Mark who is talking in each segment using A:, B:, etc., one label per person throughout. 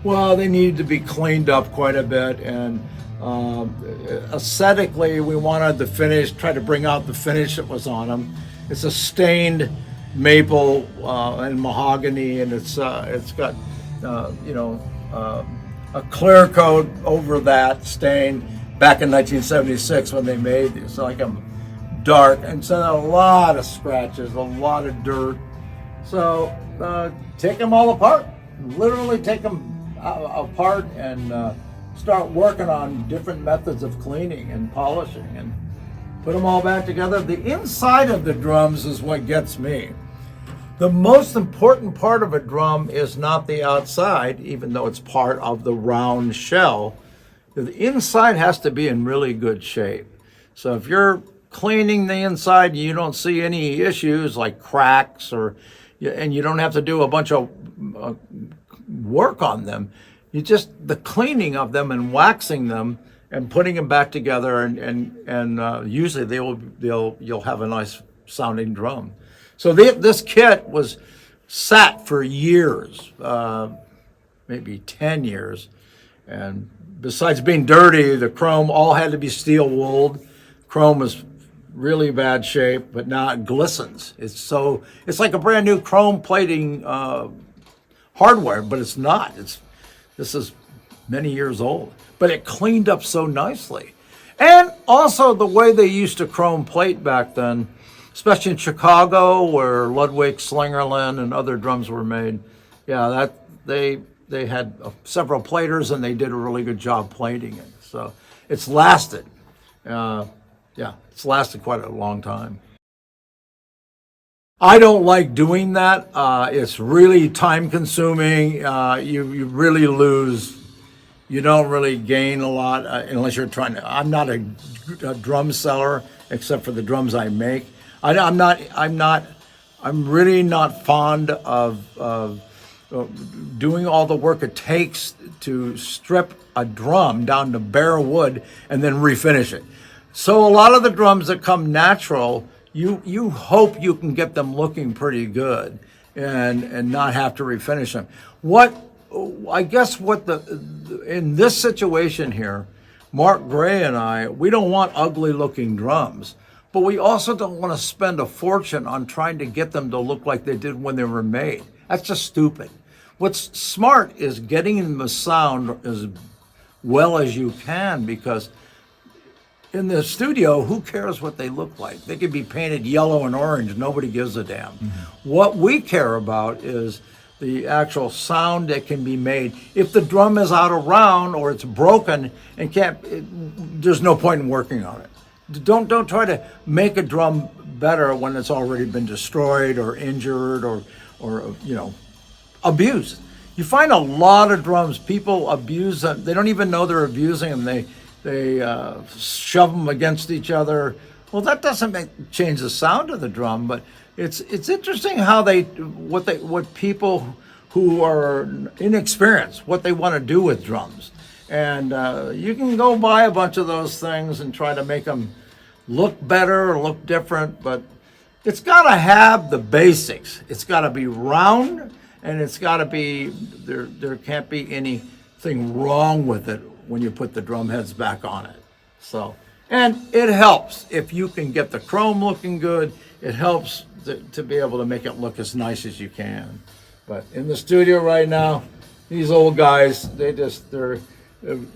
A: Well, they need to be cleaned up quite a bit, and aesthetically, we wanted the finish, try to bring out the finish that was on them. It's a stained maple and mahogany, and it's got a clear coat over that stain back in 1976 when they made these. So like them dark, and so a lot of scratches, a lot of dirt. So take them all apart, literally take them apart and start working on different methods of cleaning and polishing and put them all back together. The inside of the drums is what gets me. The most important part of a drum is not the outside, even though it's part of the round shell. The inside has to be in really good shape. So if you're cleaning the inside, you don't see any issues like cracks and you don't have to do a bunch of work on them. You just, the cleaning of them and waxing them and putting them back together, and usually you'll have a nice sounding drum. So this kit was sat for years, maybe 10 years, and besides being dirty, the chrome all had to be steel wooled. Chrome was really bad shape, but now it glistens. It's like a brand new chrome plating hardware, but it's not. This is many years old, but it cleaned up so nicely. And also the way they used to chrome plate back then, especially in Chicago where Ludwig, Slingerland, and other drums were made. Yeah, that they had several platers and they did a really good job plating it. So it's lasted. It's lasted quite a long time. I don't like doing that. It's really time consuming. You really lose. You don't really gain a lot unless you're trying to. I'm not a drum seller except for the drums I make. I'm really not fond of doing all the work it takes to strip a drum down to bare wood and then refinish it. So a lot of the drums that come natural, you hope you can get them looking pretty good and not have to refinish them. In this situation here, Mark Gray and I, we don't want ugly looking drums, but we also don't want to spend a fortune on trying to get them to look like they did when they were made. That's just stupid. What's smart is getting them to sound as well as you can, because in the studio, who cares what they look like? They could be painted yellow and orange. Nobody gives a damn. Mm-hmm. What we care about is the actual sound that can be made. If the drum is out of round or it's broken and there's no point in working on it. Don't try to make a drum better when it's already been destroyed or injured or abused. You find a lot of drums, people abuse them. They don't even know they're abusing them. They shove them against each other. Well, that doesn't change the sound of the drum, but it's interesting how what people who are inexperienced, what they want to do with drums. And you can go buy a bunch of those things and try to make them look better or look different, but it's got to have the basics. It's got to be round, and it's got to be, there can't be anything wrong with it when you put the drum heads back on it. So, and it helps if you can get the chrome looking good. It helps to be able to make it look as nice as you can. But in the studio right now, these old guys,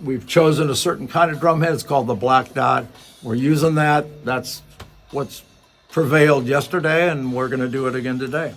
A: we've chosen a certain kind of drum head. It's called the Black Dot. We're using that. That's what's prevailed yesterday, and we're going to do it again today.